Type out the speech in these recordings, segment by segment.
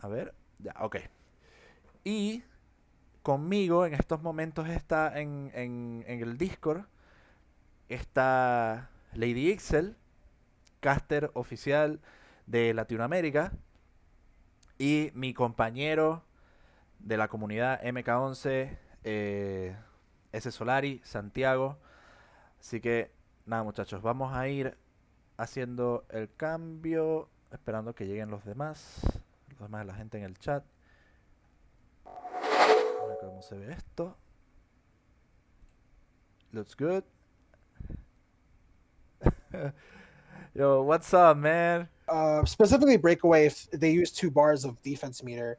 A ver, ya, ok. Y conmigo en estos momentos está en el Discord, está Lady Ixel, caster oficial de Latinoamérica, y mi compañero de la comunidad MK11, S. Solari, Santiago. Así que, nada, muchachos, vamos a ir haciendo el cambio, esperando que lleguen los demás, la gente en el chat. A ver cómo se ve esto. Looks good. Yo, what's up, man? Specifically breakaway, if they use 2 bars of defense meter,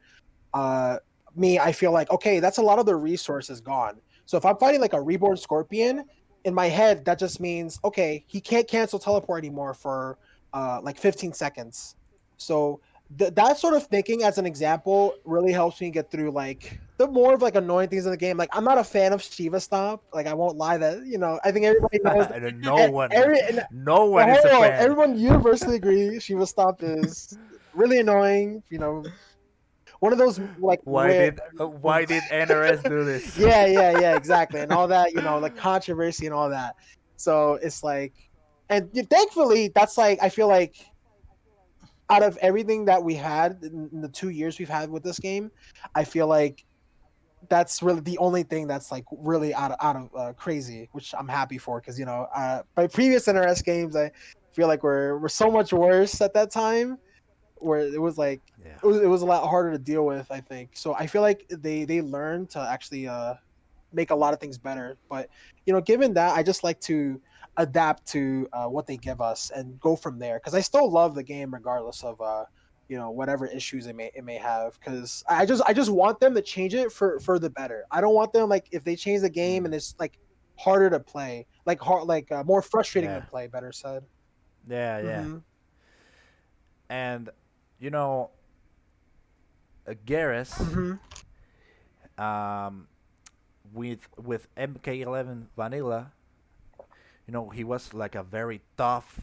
uh, I feel like, okay, that's a lot of the resources gone. So if I'm fighting like a reborn scorpion, in my head, that just means, okay, he can't cancel teleport anymore for like 15 seconds. So that sort of thinking as an example really helps me get through like the more of like annoying things in the game. Like I'm not a fan of Shiva Stomp. Like I won't lie that, I think everybody knows No one, every, no one is a hold on, fan. everyone universally agrees Shiva Stomp is really annoying. One of those like where Why did NRS do this? yeah, exactly, and all that, like controversy and all that. So it's like, and thankfully, that's like I feel like out of everything that we had in the 2 years we've had with this game, I feel like that's really the only thing that's like really out of crazy, which I'm happy for because my previous NRS games I feel like were so much worse at that time where it was like Yeah. it was a lot harder to deal with, I think. So I feel like they learned to actually make a lot of things better. But given that, I just like to adapt to what they give us and go from there because I still love the game regardless of whatever issues it may have, because I just want them to change it for the better. I don't want them, like, if they change the game and Mm. it's like harder to play, like more frustrating to Yeah. play, better said. Yeah, yeah. Mm-hmm. And you know, Garrus, Mm-hmm. um, with MK11 Vanilla, he was like a very tough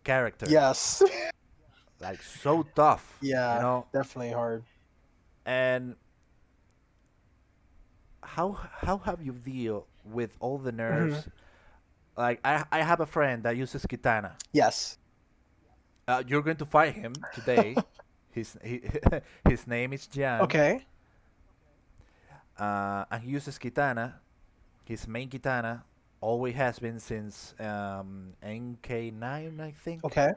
character, Yes. like so tough, Yeah, definitely hard. And how have you deal with all the Mm-hmm. nerfs? Like I have a friend that uses Kitana. Yes. You're going to fight him today. His name is Jan, Okay. and he uses Kitana. His main Kitana always has been since NK9, I think. Okay.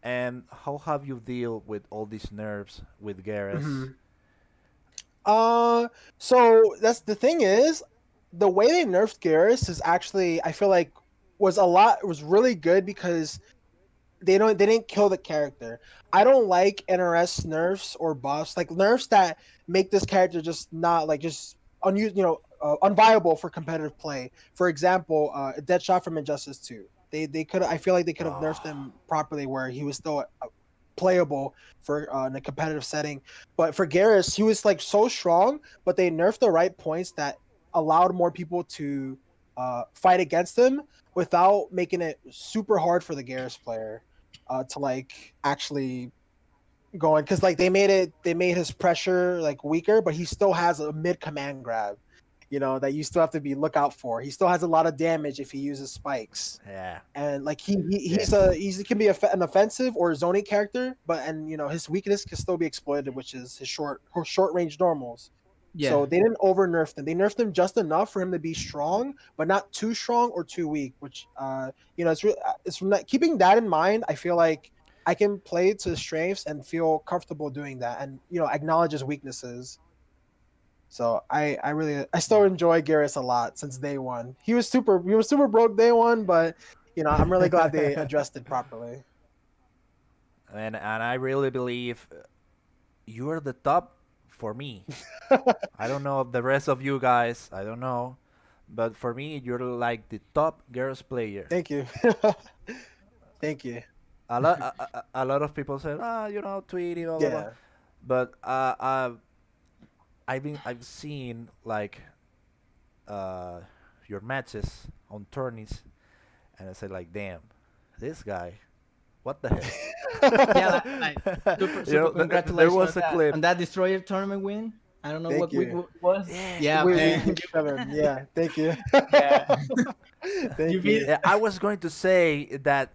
And how have you deal with all these nerfs with Garrus? Mm-hmm. So that's the thing is, the way they nerfed Garrus is actually, I feel like, was really good because they didn't kill the character. I don't like NRS nerfs or buffs, like nerfs that make this character just not like just unviable for competitive play. For example, Deadshot from Injustice 2. They could, I feel like they could have nerfed Oh, him properly where he was still playable for in a competitive setting. But for Garrus, he was like so strong, but they nerfed the right points that allowed more people to fight against him without making it super hard for the Garrus player to like actually going, because like they made his pressure like weaker, but he still has a mid command grab, that you still have to be look out for. He still has a lot of damage if he uses spikes, yeah, and like yeah, he can be an offensive or zoning character, but and his weakness can still be exploited, which is his short range normals. Yeah. So they didn't over nerf them. They nerfed him just enough for him to be strong, but not too strong or too weak. Which it's from that, keeping that in mind. I feel like I can play to his strengths and feel comfortable doing that, and acknowledge his weaknesses. So I still enjoy Garrus a lot since day one. He was super broke day one, but I'm really glad they addressed it properly. and I really believe you are the top for me. I don't know the rest of you guys. I don't know, but for me, you're like the top girls player. Thank you. Thank you. A lot of people say, Tweety, blah blah blah. Yeah. But I've seen like uh, your matches on tourneys, and I said like, damn, this guy What the hell? Yeah, like super There congratulations was a clip. on that Destroyer tournament win. I don't know Thank what week you. it was. Yeah, Yeah, We man. beat 7. Yeah, thank you. Yeah. You Thank beat you. yeah, I was going to say that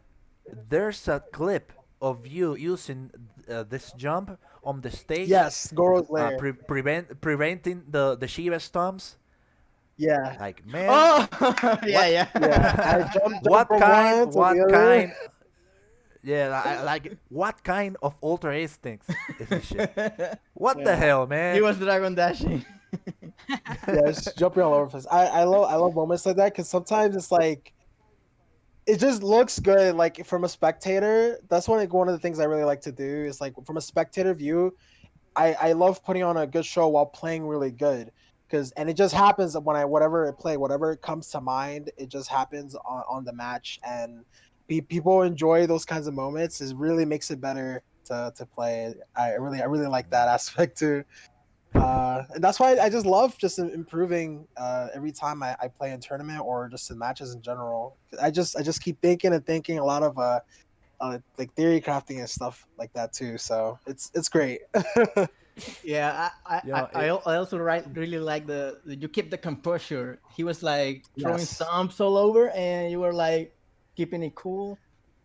there's a clip of you using this jump on the stage, Yes, Goro's lair. preventing the Shiva stomps. Yeah, Like, man, Oh, yeah, what yeah. I yeah. jump from one to the what other. kind? Yeah, like what kind of ultra instincts is this shit? What the Yeah, hell, He man? was Dragon Dashing. yeah. It's jumping all over the place. I love moments like that because sometimes it's like it just looks good. Like from a spectator, that's one of the things I really like to do. Is like from a spectator view, I love putting on a good show while playing really good. And it just happens when whatever it comes to mind, it just happens on the match, and people enjoy those kinds of moments. It really makes it better to play. I really like that aspect too. And that's why I just love just improving every time I play in tournament or just in matches in general. I just keep thinking and thinking a lot of like theory crafting and stuff like that too. So it's great. Yeah, You know, I also really like you keep the composure. He was like throwing Yes. stomps all over, and you were like keeping it cool.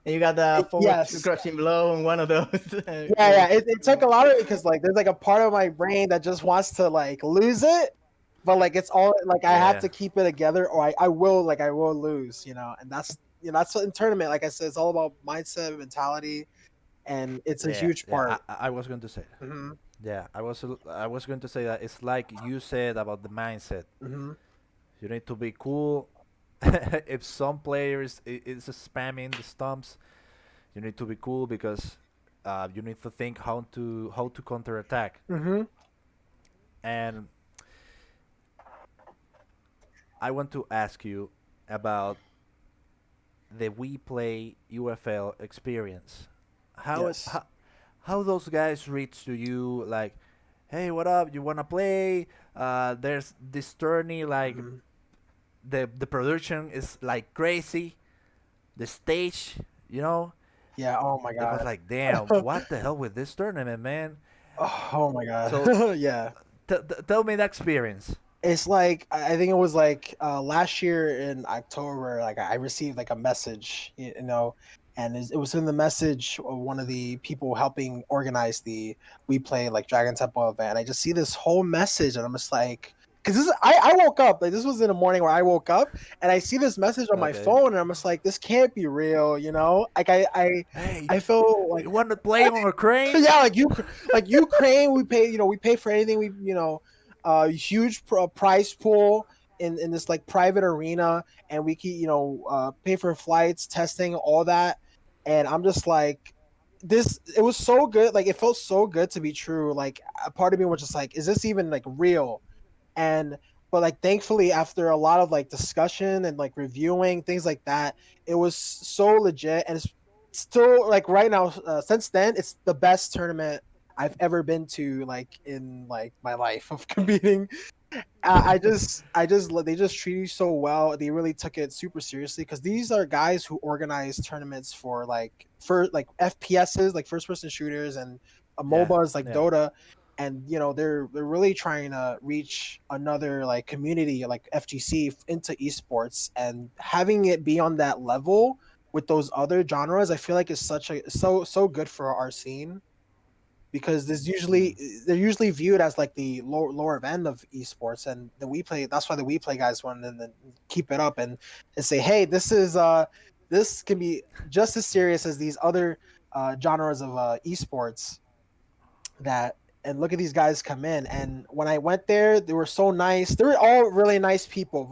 And you got the forward Yes. crushing blow and one of those. Yeah, yeah. It took a lot of it because like there's like a part of my brain that just wants to like lose it, but like it's all like I have yeah, to keep it together or I will lose, and that's what in tournament, like I said, it's all about mindset, mentality, and it's a huge yeah. part. I was going to say. Hmm. Yeah, I was going to say that it's like you said about the mindset. Hmm. You need to be cool. If some players is spamming the stumps, you need to be cool because you need to think how to counterattack. Hmm. And I want to ask you about the We Play UFL experience. How it Yes. how those guys reach to you like, hey, what up? You wanna play? There's this tourney like Hmm. the production is like crazy. The stage, you know, Yeah. Oh my it was god. like, damn, what the hell with this tournament, man? Oh my So god. Yeah. tell me the experience. It's like I think it was like last year in October. Like I received like a message, and it was in the message of one of the people helping organize the We Play like Dragon Temple event. I just see this whole message, and I'm just like, because I woke up like this was in the morning where I woke up, and I see this message on my Okay. phone, and I'm just like, this can't be real. Like Hey, I feel like you want to play on a crane? yeah, like Ukraine, we pay for anything. Huge prize pool in this like private arena, and we keep pay for flights, testing, all that. And I'm just like, this. It was so good. Like it felt so good to be true. Like a part of me was just like, is this even like real? And but like thankfully after a lot of like discussion and like reviewing things like that, it was so legit, and it's still like right now, since then it's the best tournament I've ever been to, like in like my life of competing. They just treat you so well. They really took it super seriously because these are guys who organize tournaments for like FPSs, like first person shooters, and Yeah, MOBAs like yeah. Dota. And they're really trying to reach another like community like FGC into esports, and having it be on that level with those other genres, I feel like is so good for our scene, because Mm. they're usually viewed as like the lower end of esports, and that's why the we play guys want to then keep it up and say, hey, this can be just as serious as these other genres of esports. That And look at these guys come in, and when I went there, they were so nice. They were all really nice people,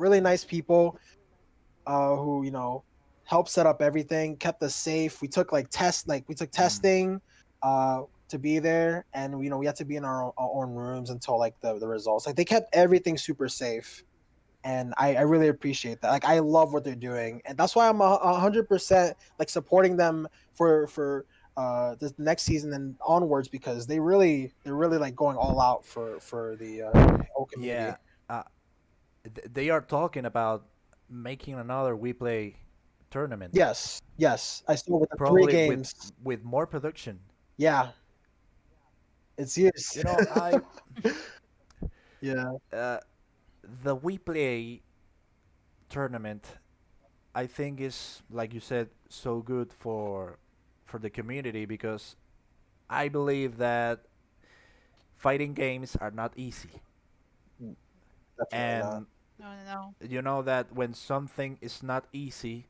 who helped set up everything, kept us safe. We took Mm. testing to be there, and we had to be in our own rooms until like the results. Like they kept everything super safe, and I really appreciate that. Like I love what they're doing, and that's why I'm 100% like supporting them for this next season and onwards, because they're really like going all out for the whole community. Yeah, they are talking about making another We Play tournament, Yes, I saw with the three probably games. with more production. Yeah, it's years. You know, I Yeah, uh, the We Play tournament, I think is like you said so good for the community because I believe that fighting games are not easy, definitely not. and No, no, no. you know that when something is not easy,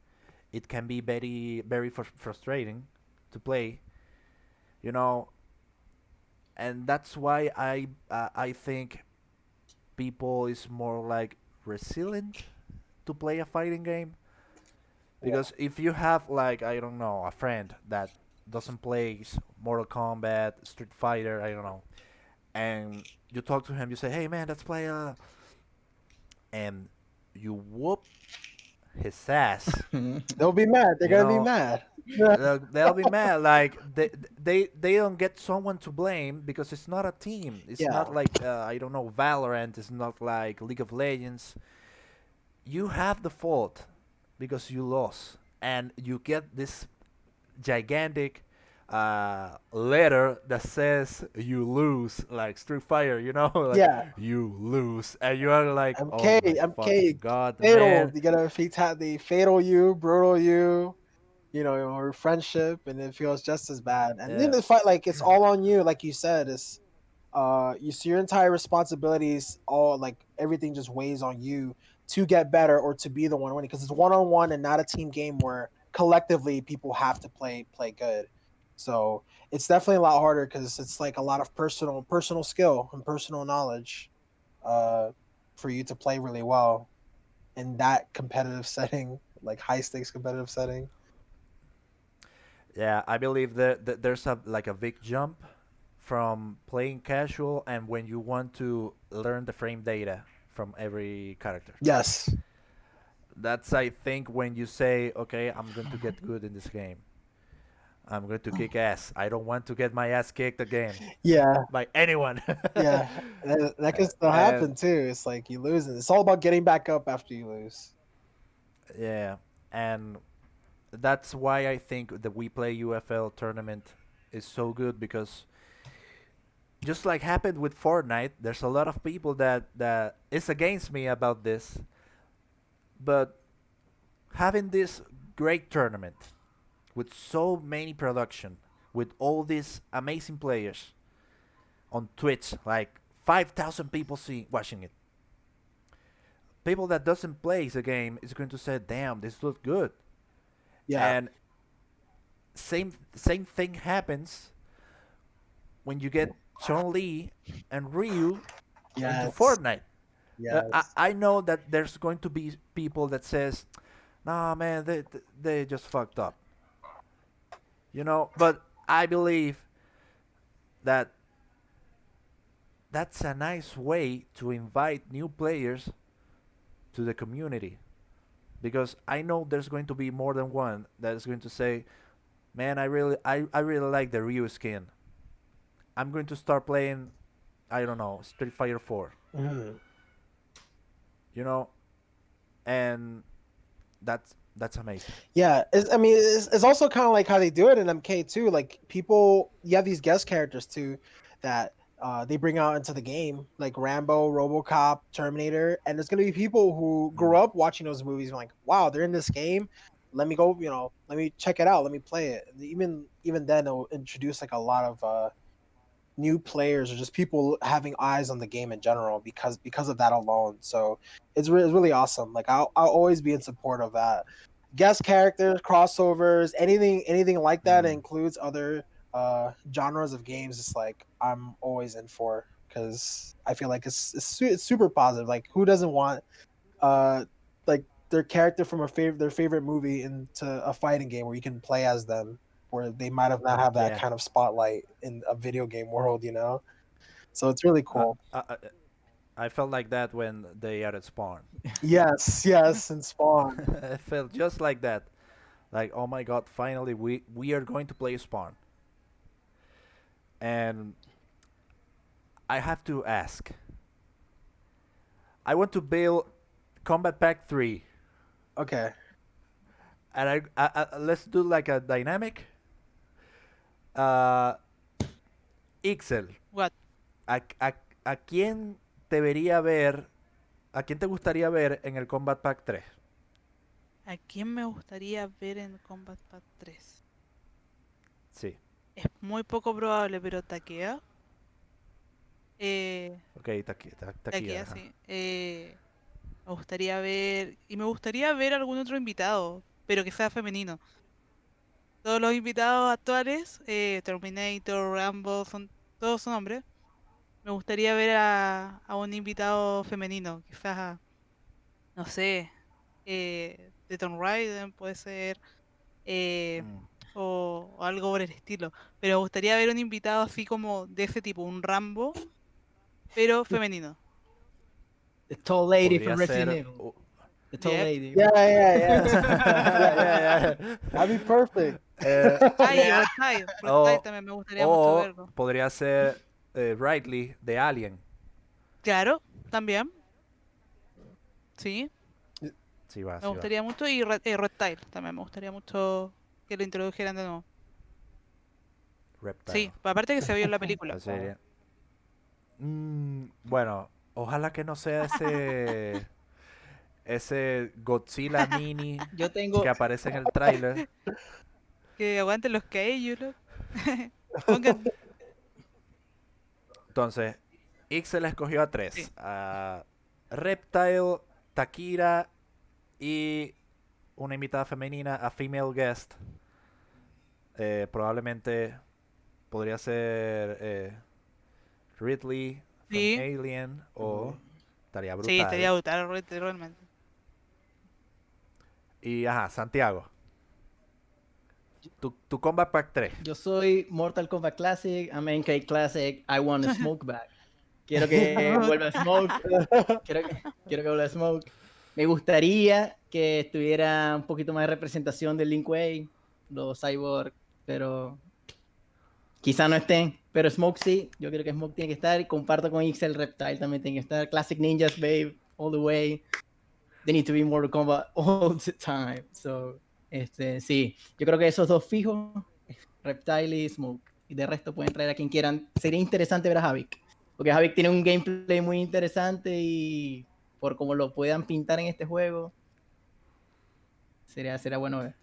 it can be very frustrating to play. You know, and that's why I think people is more like resilient to play a fighting game Yeah, because if you have like I don't know a friend that doesn't play Mortal Kombat, Street Fighter, I don't know, and you talk to him, you say, "Hey man, let's play," and you whoop his ass. they'll be mad. They're You gonna be know, mad. Yeah, they'll be mad. Like they don't get someone to blame because it's not a team. It's yeah, not like I don't know Valorant. It's not like League of Legends. You have the fault because you lost, and you get this gigantic letter that says you lose, like Street Fighter. You know, like yeah. you lose, and you are like, oh MK, my MK, fucking god, fatal. man. You gotta they fatal you, brutal you. Or friendship, and it feels just as bad. And then Yeah. the fight, like it's all on you, like you said, is you see your entire responsibilities, all like everything just weighs on you to get better or to be the one winning because it's one on one and not a team game where collectively people have to play good. So it's definitely a lot harder because it's like a lot of personal skill and personal knowledge uh, for you to play really well in that competitive setting, like high stakes competitive setting. Yeah, I believe that there's a like a big jump from playing casual and when you want to learn the frame data from every character. Yes. That's I think when you say, okay, I'm going to get good in this game. I'm going to kick ass. I don't want to get my ass kicked again Yeah. by anyone. Yeah. That can still And happen too. It's like you lose, and it's all about getting back up after you lose. yeah, and that's why I think the We Play UFL tournament is so good because just like happened with Fortnite, there's a lot of people that is against me about this, but having this great tournament with so many production, with all these amazing players on Twitch, like 5,000 people watching it. People that doesn't play the game is going to say, "Damn, this looks good." Yeah. And same thing happens when you get Chun Li and Ryu into Yes. Fortnite. Yes. I know that there's going to be people that says, "Nah, man, they just fucked up," you know. But I believe that that's a nice way to invite new players to the community because I know there's going to be more than one that is going to say, "Man, I really like the Ryu skin. I'm going to start playing, I don't know, Street Fighter 4." Mhm. You know, and that's amazing. Yeah, I mean, it's also kind of like how they do it in MK too. Like people, you have these guest characters too that they bring out into the game, like Rambo, RoboCop, Terminator, and there's gonna be people who grew Mm. up watching those movies and like, wow, they're in this game. Let me go, let me check it out. Let me play it. And even then, it'll introduce like a lot of new players or just people having eyes on the game in general because of that alone. So it's really awesome. Like I'll always be in support of that. Guest characters, crossovers, anything like that Mm. includes other genres of games. It's like I'm always in for because I feel like it's super positive. Like who doesn't want uh like their character from their favorite movie into a fighting game where you can play as them where they might have not have that Yeah. kind of spotlight in a video game world. So it's really Uh, cool. uh, uh, I felt like that when they added Spawn. Yes, and Spawn. I felt just like that. Like, oh my god, finally we are going to play Spawn. And I have to ask. I want to build Combat Pack 3. Okay. And let's do like a dynamic. Uh, Ixel, What? ¿a, a, a quién te vería ver, a quién te gustaría ver en el Combat Pack 3? ¿A quién me gustaría ver en Combat Pack 3? Sí. Es muy poco probable, pero Takea. Eh, Ok, Takira, Takea, ajá. sí. Me gustaría ver. Y me gustaría ver algún otro invitado, pero que sea femenino. Todos los invitados actuales, Terminator, Rambo, todos son hombres. Me gustaría ver a un invitado femenino, quizás, no sé, de Tomb Raider puede ser, eh, Mm. o algo por el estilo. Pero me gustaría ver un invitado así como de ese tipo, un Rambo, pero femenino. The tall lady from Podría Resident ser... Evil. The tall Yep. lady. Yeah, yeah, yeah. yeah. That'd be perfect. Ah, y Yeah. Reptile también me gustaría mucho O verlo. podría ser Riley de Alien. Claro, también, sí, Sí va, me sí va. gustaría mucho. Y Reptile también me gustaría mucho que lo introdujeran de nuevo. Reptile. Sí, aparte que se vio en la película. La serie. Bueno, ojalá que no sea ese Godzilla mini Yo tengo. que aparece en el tráiler. Que aguanten los caellos, loco. Pongan, Entonces, Ixel escogió a sí. 3. A Reptile, Takira y una invitada femenina, a female guest. Probablemente podría ser Ridley from Sí, Alien o estaría sí, estaría brutal. brutal, realmente. Y ajá, Santiago. Tu Combat Pack 3. Yo soy Mortal Kombat Classic, MK Classic, I want a Smoke back. Quiero que vuelva Smoke. Quiero que vuelva Smoke. Me gustaría que estuviera un poquito más de representación del Link Way, los Cyborg, pero quizá no estén. Pero Smoke sí, yo creo que Smoke tiene que estar. Y comparto con Ixel, Reptile también tiene que estar. Classic Ninjas, babe, all the way. They need to be Mortal Kombat all the time. So, sí, yo creo que esos dos fijos, Reptile y Smoke. Y de resto pueden traer a quien quieran. Sería interesante ver a Havik. Porque Havik tiene un gameplay muy interesante y por como lo puedan pintar en este juego, será bueno ver.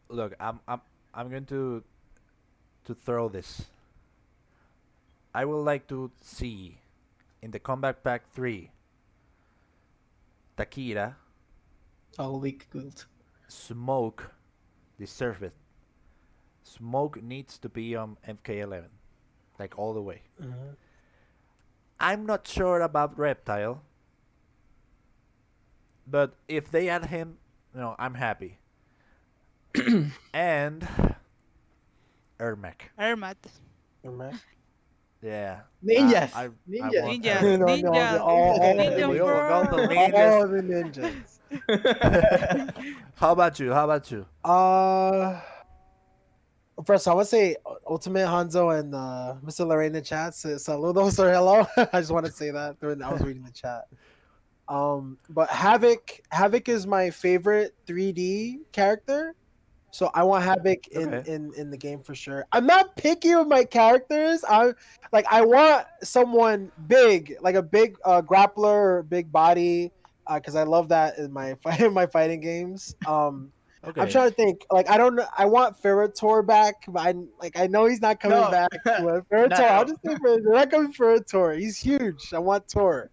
Look, I'm going to throw this. I would like to see in the Combat Pack 3 Takira, Havik good. Smoke, deserve it. Smoke needs to be on MK11, like all the way. Mhm. I'm not sure about Reptile, but if they add him, I'm happy. And Ermac. Ermat. Yeah. Ninjas. I Ninjas. want Ninjas. Ermac. No, Ninjas. all Ninja We all got the first. ninjas. all the ninjas. How about you? First, I would say Ultimate Hanzo and Mr. Lorraine in the chat. Saludos or hello. I just want to say that. I was reading the chat. But Havoc is my favorite 3D character. So I want Havoc Okay. in the game for sure. I'm not picky with my characters. I want someone big, like a big grappler or big body, because I love that in my fighting games. Okay. I'm trying to think. Like I don't know. I want Ferrotor back, but I know he's not coming No. back. But Ferrotor, No. I'll just say they're not coming Ferrotor. He's huge. I want Tor.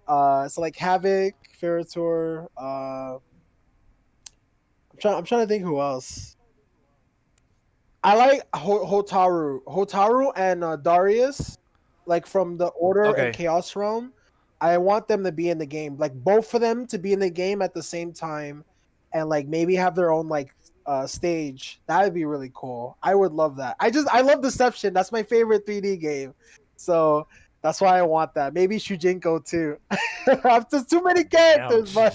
So like Havoc, Ferrotor. I'm trying to think who else. I like Hotaru and Darius, like from the Order Okay. and Chaos Realm. I want them to be in the game, like both of them to be in the game at the same time, and like maybe have their own like stage. That would be really cool. I would love that. I love Deception. That's my favorite 3D game, so that's why I want that. Maybe Shujinko too. I've just too many characters, but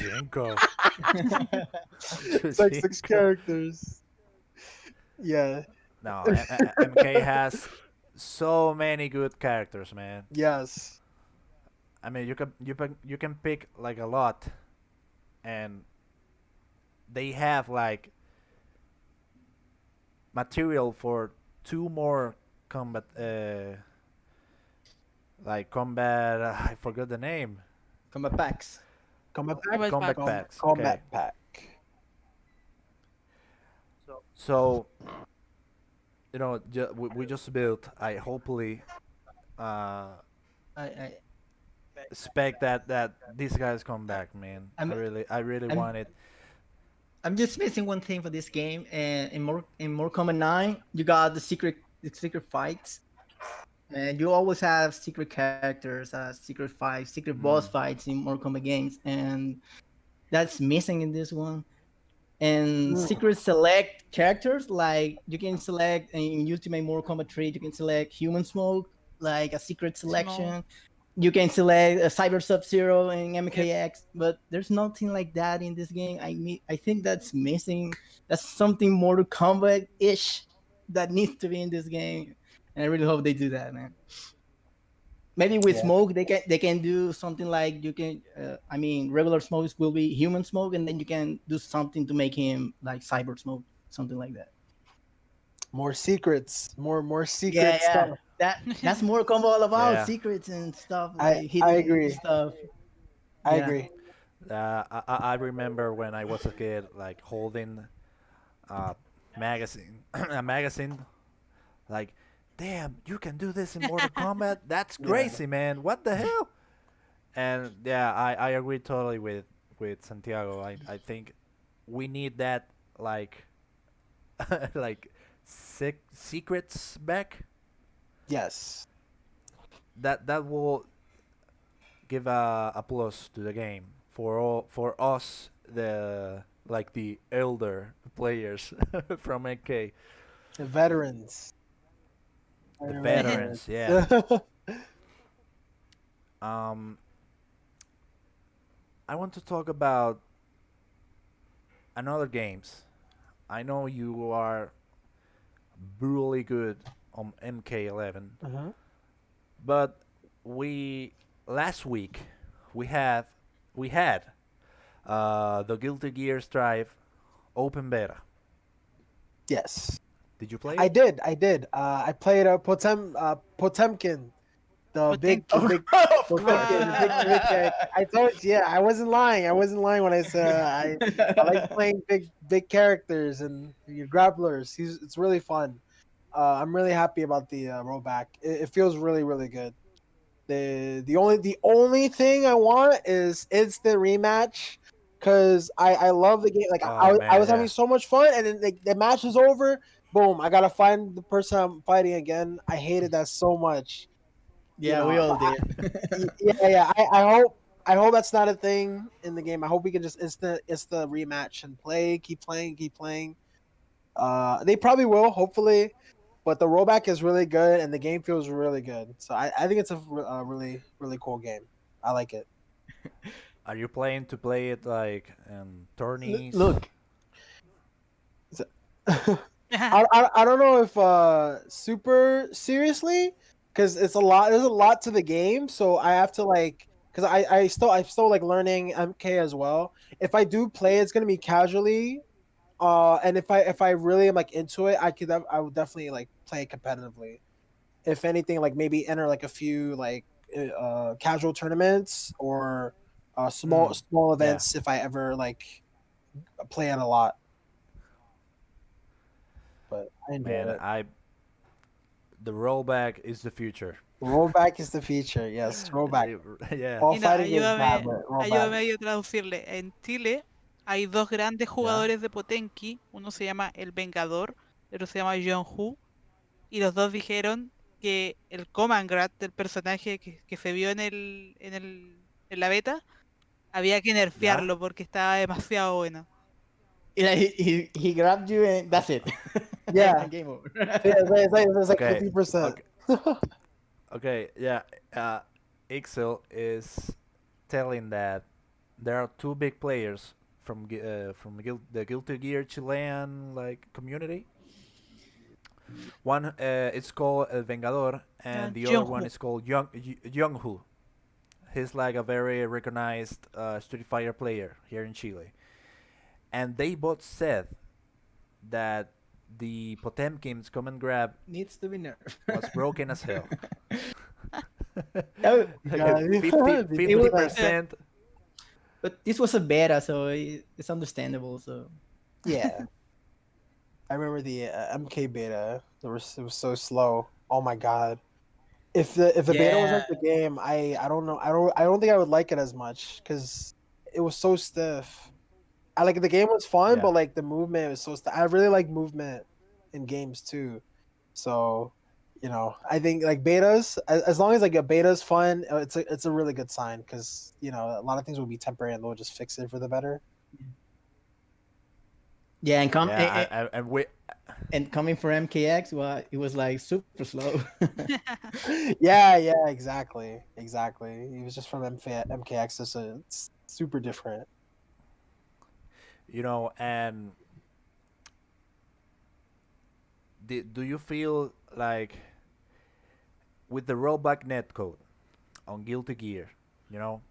it's like 6 characters. Yeah. No, MK has so many good characters, man. Yes. I mean, you can pick like a lot, and they have like material for two more combat like combat I forgot the name. Combat packs. Combat Combat Combat pack. packs. Combat Okay. pack. So we just built. I hopefully uh I expect that these guys come back, man. I'm- I really I'm- want it. I'm just missing one thing for this game. And in Mortal Kombat 9, you got the secret fights, and you always have secret characters, secret fights, secret boss fights in Mortal Kombat games, and that's missing in this one. And secret select characters, like you can select in Ultimate Mortal Kombat 3, you can select Human Smoke, like a secret selection. You can select a Cyber Sub-Zero in MKX, but there's nothing like that in this game. I think that's missing. That's something Mortal Kombat-ish that needs to be in this game, and I really hope they do that, man. Maybe with Yeah. smoke, they can do something like you can. Regular smokes will be human smoke, and then you can do something to make him like cyber smoke, something like that. More secrets. More secret Yeah, yeah. stuff. That's more combo all about Yeah. secrets and stuff. I Like hidden agree. Stuff. I Yeah. agree. I remember when I was a kid, like holding a magazine, a magazine, like, damn, you can do this in Mortal Kombat. That's crazy, man. What the hell? And yeah, I agree totally with Santiago. I think we need that like like secrets back. Yes. That will give a plus to the game for us the elder players from AK, The veterans. the veterans. Yeah. I want to talk about another games. I know you are brutally good on MK11, Mhm. but last week we had the Guilty Gear Strive open beta. Yes. Did you play I it? did. I played Potemkin. The big, the big, Potemkin, the big guy. I told you, yeah, I wasn't lying. I wasn't lying when I said I like playing big characters and your grapplers. It's really fun. I'm really happy about the rollback. It feels really, really good. The only thing I want is instant rematch because I love the game. Like Oh, I man, was having yeah. so much fun, and then the match is over. Boom! I gotta find the person I'm fighting again. I hated that so much. Yeah, we all did. Yeah. I hope that's not a thing in the game. I hope we can just instant rematch and keep playing. They probably will, hopefully, but the rollback is really good and the game feels really good. So I think it's a really really cool game. I like it. Are you planning to play it like in tourneys? Look, I don't know if super seriously because it's a lot. There's a lot to the game, so I have to because I'm still like learning MK as well. If I do play, it's gonna be casually. And if I really am like into it, I would definitely like play it competitively. If anything, like maybe enter like a few like casual tournaments or small events if I ever like play it a lot. But I enjoy Man, it. the rollback is the future. Rollback is the feature. Yes, rollback. Yeah. All Mira, fighting is bad, but ayúdame rollback. a traducirle. En Chile hay dos grandes jugadores de Potenki. Uno se llama El Vengador, el otro se llama John. Y los dos dijeron que el Command Grab del personaje que se vio en la beta había que nerfearlo porque estaba demasiado bueno. he grabbed you and that's it. Yeah. Game over. It's like Okay, 50%. Okay, yeah. Ixel is telling that there are two big players from the Guilty Gear Chilean like community. One it's called El Vengador, and the other one Jungwoo. is called Younghu. He's like a very recognized Street Fighter player here in Chile. and they both said that the Potemkin's command grab Needs to be nerfed. was broken as hell. Oh, Like Yeah, a 50%. but this was a beta, so it's understandable. So yeah. I remember the MK beta. It was so slow. Oh my god. If the beta was like the game, I don't know. I don't think I would like it as much because it was so stiff. I like the game was fun, Yeah. but like the movement was so stiff. I really like movement in games too. So, I think like betas, as long as like a beta is fun, it's a really good sign because a lot of things will be temporary and they'll just fix it for the better. yeah, and And coming from MKX, well, it was like super slow. Yeah, exactly. He was just from MKX, so it's super different. and do you feel like with the rollback netcode on Guilty Gear, you know,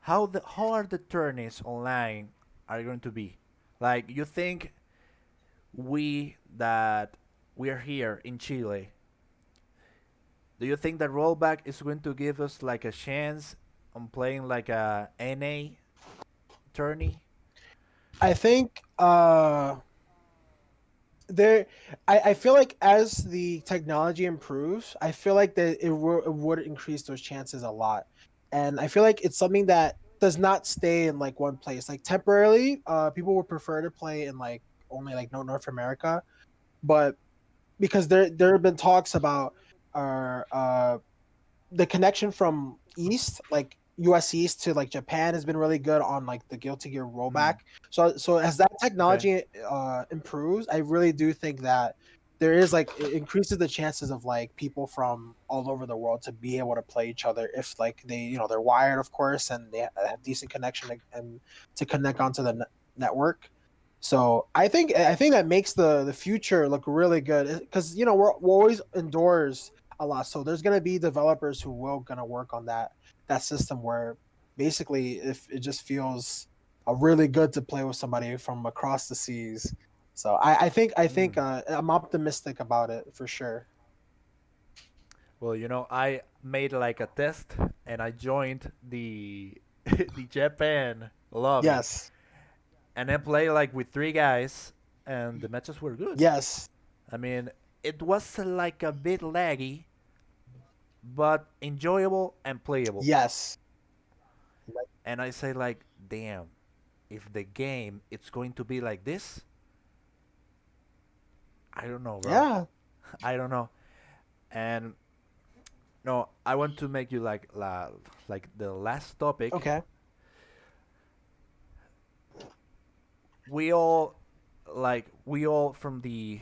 how are the tourneys online are going to be? Like, you think that we are here in Chile, do you think that rollback is going to give us like a chance on playing like a NA tourney? I think there I feel like as the technology improves, I feel like that it would increase those chances a lot. And I feel like it's something that does not stay in like one place. Like temporarily, people would prefer to play in like only like North America, but because there have been talks about the connection from East, like US East to like Japan has been really good on like the Guilty Gear rollback. So as that technology improves, I really do think that there is like it increases the chances of like people from all over the world to be able to play each other if like they're wired, of course, and they have decent connection and to connect onto the network. So I think that makes the future look really good because we're always indoors a lot. So there's gonna be developers who will gonna work on that system where basically if it just feels really good to play with somebody from across the seas. So I think I'm optimistic about it for sure. Well, I made like a test and I joined the the Japan lobby Yes. and then play like with three guys and the matches were good. Yes. I mean, it was like a bit laggy, but enjoyable and playable. Yes. And I say like, damn, if the game it's going to be like this, I don't know, bro. Yeah. I don't know. And no, I want to make you like the last topic. Okay. We all from the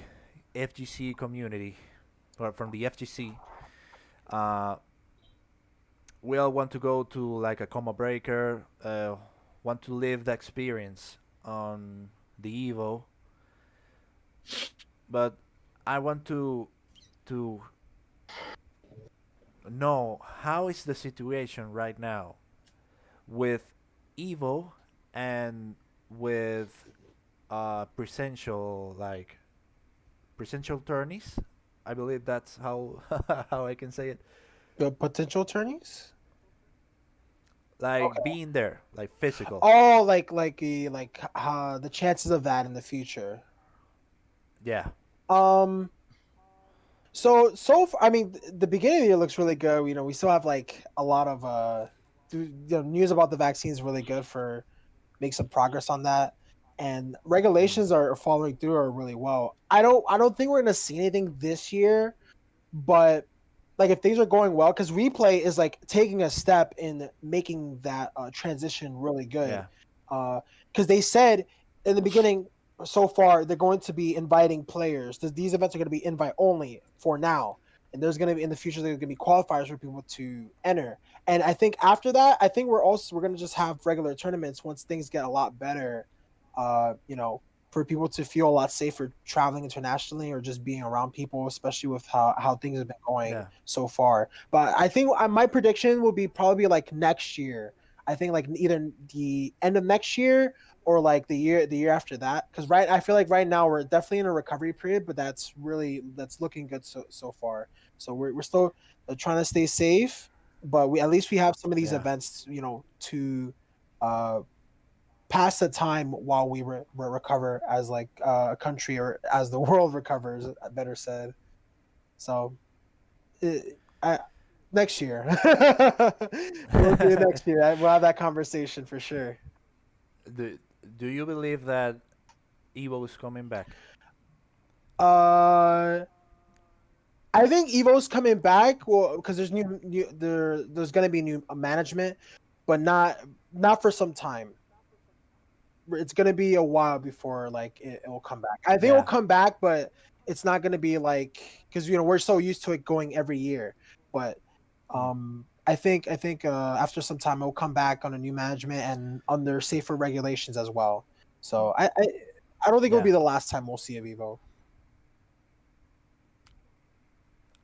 FGC community or from the FGC, uh, we all want to go to like a combo breaker, want to live the experience on the Evo, but I want to know how is the situation right now with Evo and with presential tourneys. I believe that's how how I can say it. The potential attorneys. Like Okay. being there, like physical. Oh, the chances of that in the future. Yeah. Um. So far, I mean, the beginning of the year looks really good. We still have like a lot of news about the vaccine is really good for make some progress on that, and regulations are following through are really well. I don't think we're gonna see anything this year, but like if things are going well, because replay is like taking a step in making that transition really good. Yeah. Because they said in the beginning, so far they're going to be inviting players. These events are going to be invite only for now, and there's going to be in the future there's going to be qualifiers for people to enter. And I think after that, I think we're going to just have regular tournaments once things get a lot better. For people to feel a lot safer traveling internationally or just being around people, especially with how things have been going Yeah. so far. But I think my prediction will be probably like next year. I think like either the end of next year or like the year after that. Because I feel like right now we're definitely in a recovery period, but that's looking good so far. So we're still trying to stay safe, but we at least we have some of these Yeah. events, to uh pass the time while we recover as like a country, or as the world recovers, better said. So I next year. We'll do it next year. We'll have that conversation for sure. Do Do you believe that Evo is coming back? Uh, I think Evo's coming back. Well, because there's gonna be new management, but not for some time. It's gonna be a while before like it will come back. I think it will Yeah. come back, but it's not gonna be like, because we're so used to it going every year. But Mm. I think after some time it will come back on a new management and under safer regulations as well. So I don't think it'll Yeah. be the last time we'll see a Vivo.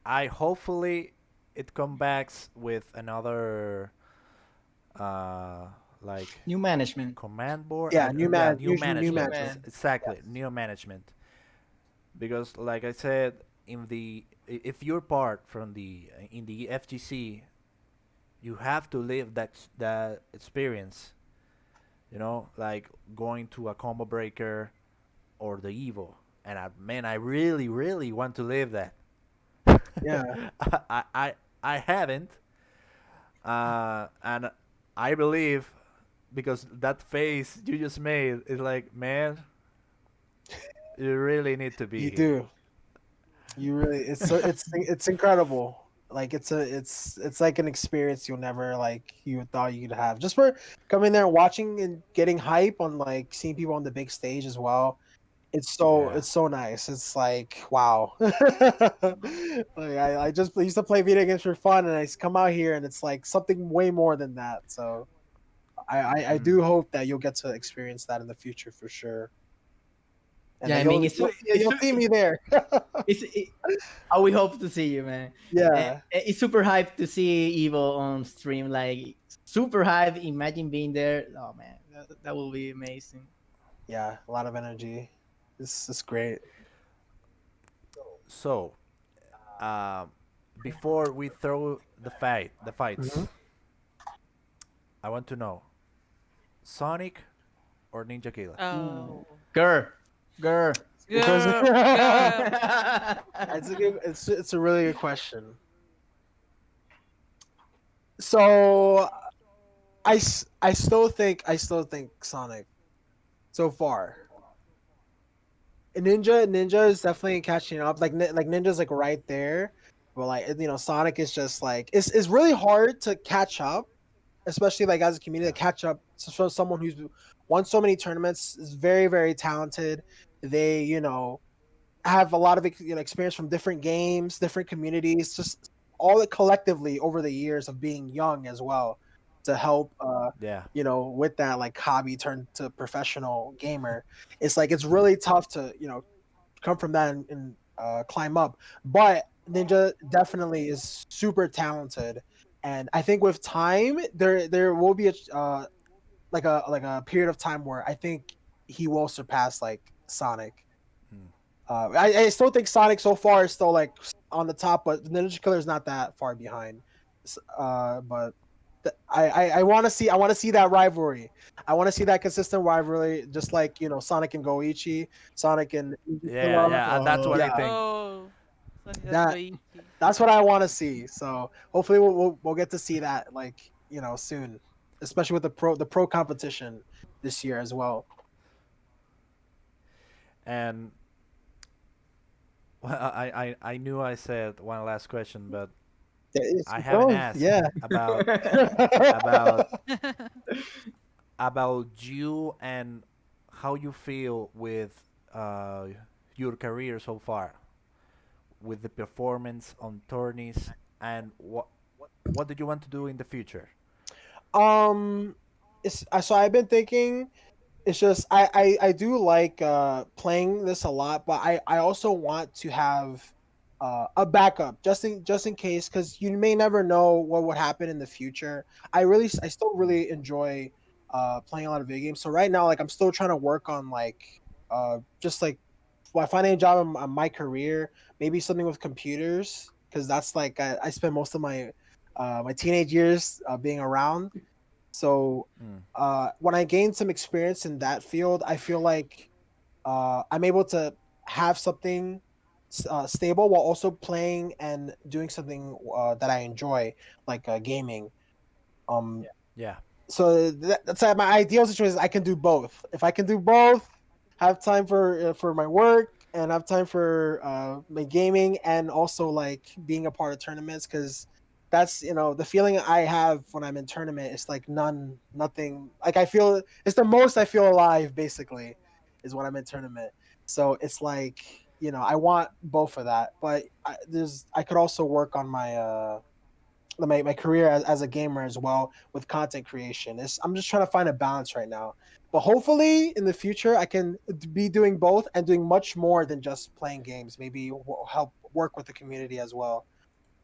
I hopefully it comes back with another uh like New management. command board. Yeah, new Yeah, man, new usually new management. management. Exactly, Yes. new management. Because like I said, if you're part from the in the FGC, you have to live that experience. Like going to a combo breaker or the Evo. And man, I really, really want to live that. Yeah. I haven't, and I believe because that face you just made is like, man, you really need to be You here. do. You really, it's incredible. Like it's like an experience you'll never like you thought you could have. Just for coming there and watching and getting hype on like seeing people on the big stage as well. Yeah. It's so nice. It's like wow. Like I just used to play video games for fun, and I come out here and it's like something way more than that. So I Mm. do hope that you'll get to experience that in the future for sure, and Yeah, that I mean, you'll see me there. it, we hope to see you, man. Yeah. It's super hyped to see Evo on stream. Like super hype. Imagine being there. Oh man, that will be amazing. Yeah, a lot of energy. This is great. So, um, before we throw the Hmm. fights, I want to know Sonic or Ninja Killer. Oh, Girl, girl. Because girl, girl. it's a really good question. So I still think Sonic so far. Ninja is definitely catching up. Like Ninja's like right there, but like Sonic is just like it's really hard to catch up, especially like as a community to catch up for someone who's won so many tournaments, is very very talented. They have a lot of experience from different games, different communities, just all it collectively over the years of being young as well to help Yeah. with that like hobby turned to professional gamer. It's like it's really tough to come from that and climb up, but Ninja definitely is super talented, and I think with time there will be a period of time where I think he will surpass like Sonic. Mm. I still think Sonic so far is still like on the top, but Ninja Killer is not that far behind. But I want to see that rivalry. I want to see that consistent rivalry, just like Sonic and Goichi, Sonic and Ninja Yeah, Killer. yeah, that's what I Yeah, think. Oh, Sonic and that Luigi. that's what I want to see. So hopefully we'll get to see that like soon, especially with the pro competition this year as well. And well, I knew I said one last question, but I haven't asked Yeah. about about you and how you feel with uh, your career so far, with the performance on tourneys, and what do you want to do in the future? um, so I've been thinking. It's just I do like playing this a lot, but I also want to have a backup just in case, because you may never know what would happen in the future. I still really enjoy playing a lot of video games. So right now, like I'm still trying to work on like just like while finding a job in my career, maybe something with computers, because that's like I spent most of my teenage years being around. So Mm. when I gain some experience in that field, I feel like I'm able to have something stable while also playing and doing something that I enjoy, like gaming. Um, Yeah. so that's my ideal situation. Is I can do both. If I can do both, have time for my work and have time for my gaming, and also like being a part of tournaments, because that's the feeling I have when I'm in tournament. It's like nothing. Like I feel it's the most I feel alive. Basically, is when I'm in tournament. So it's like I want both of that, but I could also work on my career as a gamer as well with content creation. I'm just trying to find a balance right now. But hopefully in the future I can be doing both and doing much more than just playing games. Maybe help work with the community as well.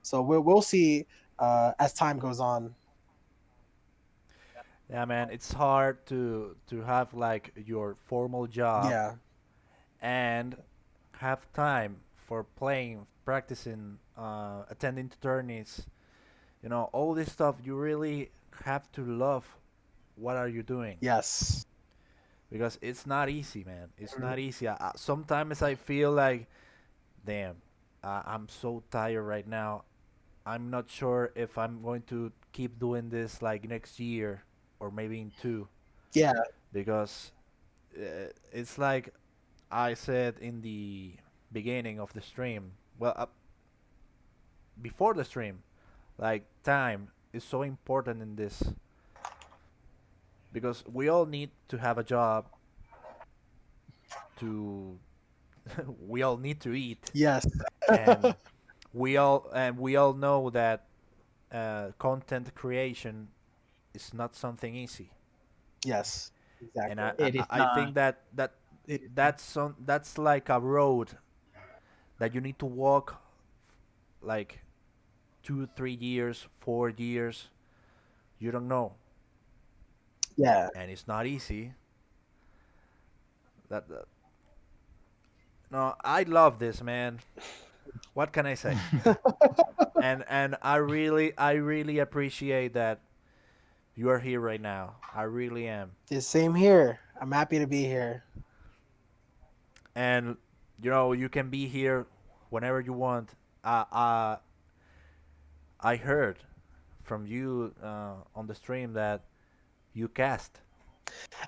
So we'll see as time goes on. Yeah, man, it's hard to have like your formal job Yeah. and have time for playing, practicing, attending to tourneys. All this stuff. You really have to love what are you doing, Yes. because it's not easy, man. It's Mhm. not easy. Sometimes I feel like, damn, I'm so tired right now. I'm not sure if I'm going to keep doing this like next year or maybe in two, Yeah. because it's like I said in the beginning of the stream. Well, before the stream, like time is so important in this, because we all need to have a job to we all need to eat, Yes. and we all know that content creation is not something easy. Yes. And Exactly. It is I not. think that It is not. that's like a road that you need to walk like 2 3 years 4 years. You don't know, Yeah. and it's not easy. That no, I love this, man. What can I say? And I really appreciate that you are here right now. I really am. The same here. I'm happy to be here. And you can be here whenever you want. I heard from you on the stream that you cast.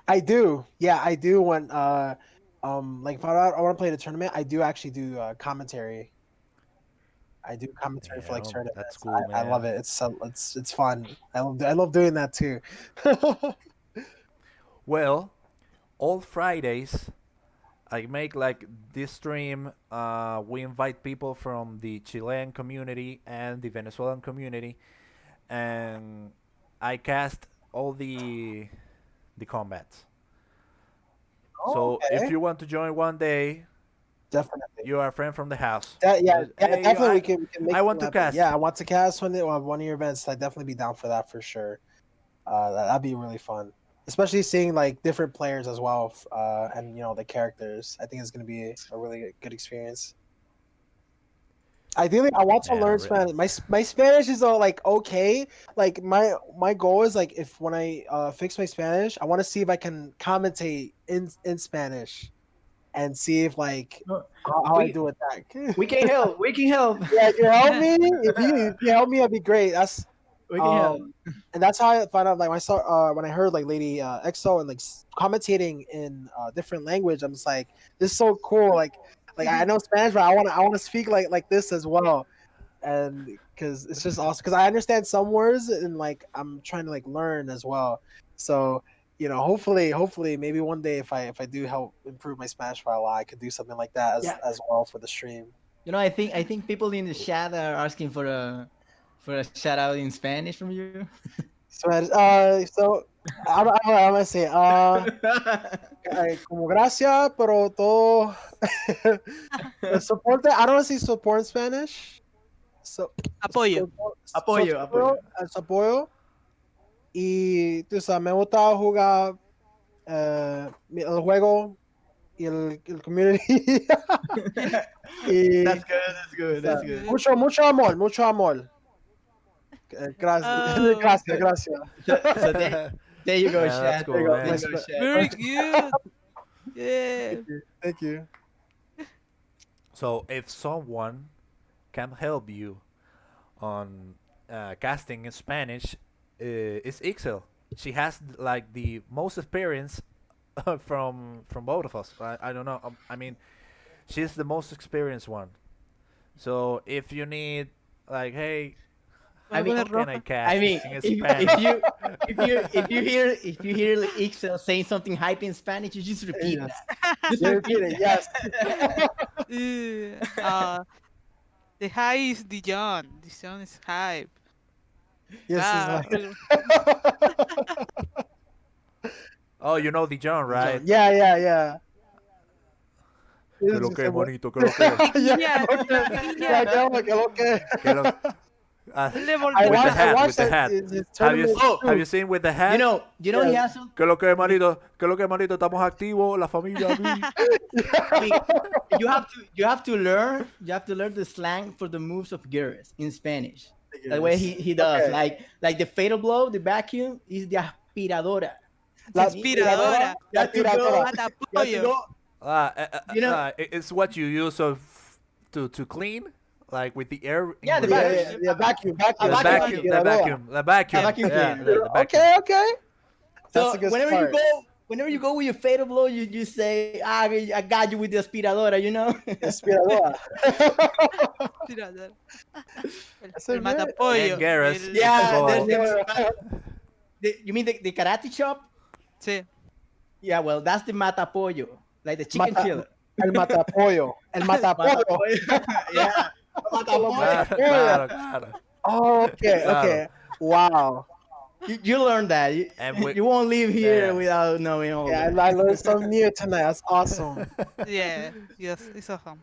I do. Yeah, I do when like if I want to play the tournament, I do actually do commentary. I do commentary for like That's tournaments. cool, I love man. it. It's fun. I love doing that too. Well, all Fridays I make like this stream. We invite people from the Chilean community and the Venezuelan community, and I cast all the combats. Oh, So if okay. you want to join one day, Definitely. you are a friend from the house. Yeah, Just, yeah, hey, definitely we can make I want something to happen. cast. Yeah, I want to cast one of your events. I'd definitely be down for that for sure. That'd be really fun, especially seeing like different players as well, and the characters. I think it's gonna be a really good experience. Ideally, I want to Man, learn Spanish. My Spanish is all like okay. Like my goal is like if when I fix my Spanish, I want to see if I can commentate in Spanish and see if like No, how I we do with that. we can help. We can help. Yeah, you help me. If you help me, that'd be great. That's We can help. um, and that's how I found out. Like when I saw when I heard like Lady EXO and like commentating in different language, I'm just like, this is so cool. Like I know Spanish, but I want to speak like this as well. And because it's just awesome. Because I understand some words and like I'm trying to like learn as well. So hopefully, maybe one day if I do help improve my Spanish for a lot, I could do something like that as Yeah. as well for the stream. I think people in the chat are asking for a shout out in Spanish from you. So I'm gonna say como gracias, pero todo soporte. I don't say support in Spanish. So, Apoyo. Apoyo. su apoyo. Y tú sabes, me gusta jugar el juego y el community. Y That's good. mucho amor. Gracias. So there you go, Yeah, that's Shad. cool, There man. you go, Shad. Very good. Yeah. Thank you. So if someone can help you on casting in Spanish, it's Ixel. She has like the most experience from both of us. I don't know. I mean, she's the most experienced one. So if you need like, hey, I mean, how can I cast I mean, in if Spanish? you hear Ixel saying something hype in Spanish, you just repeat Yes. that. Just You repeat repeat it, yes. The high is Dijon. Dijon is hype. Yes, Ah, it's Oh, you know Dijon, right? Yeah. Que lo que, bonito, que lo que. yeah, Que lo que. Que lo, Le with I the voltea. hat, watched with the that- hat. his Have you, tournament have too. you seen with the hat? You know he Yeah. has some. Que lo que, manito, estamos activos, la familia. vi. I mean, you have to learn the slang for the moves of Garrus in Spanish. The way he does, Okay. like the fatal blow, the vacuum is the aspiradora. La aspiradora. You have to go. aspiradora. You have to Mata go. You know- It's what you use to clean, like with the air. Yeah, the ingredients. vacuum. Vacuum. The vacuum, vacuum. A vacuum Yeah, cleaner. the vacuum. Okay. So That's a good start. whenever you go with your fatal blow, you say, I got you with the aspiradora, you know? Aspiradora. Aspiradora. That's El it, matapollo. And Garrus. el- Yeah, Oh. you mean the karate chop? Sí. Yeah, well, that's the matapollo, like the chicken Mata- killer. El matapollo. Yeah. Matapollo. Claro. Oh, okay. Claro. Wow. You learn that. And we- You won't leave here Yeah. without knowing all Yeah, that. I learned something new tonight. That's awesome. Yeah. Yes, it's awesome.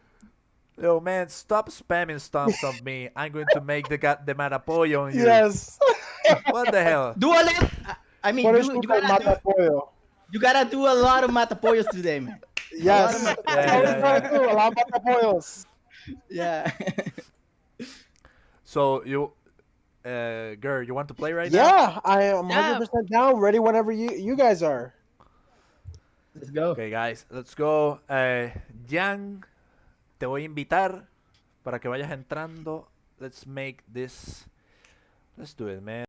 Yo, man, stop spamming stumps on me. I'm going to make the matapollo on you. Yes. What the hell? Do a little. I mean, Por eso you el gotta matapollo. do a lot of matapollos today, man. Yes. lot of Yeah. A lot of matapollos. Yeah. So you, girl, you want to play right now? Yeah, I am Yeah. 100% down. Ready whenever you guys are. Let's go. Okay, guys, let's go. Jan, te voy a invitar para que vayas entrando. Let's make this. Let's do it, man.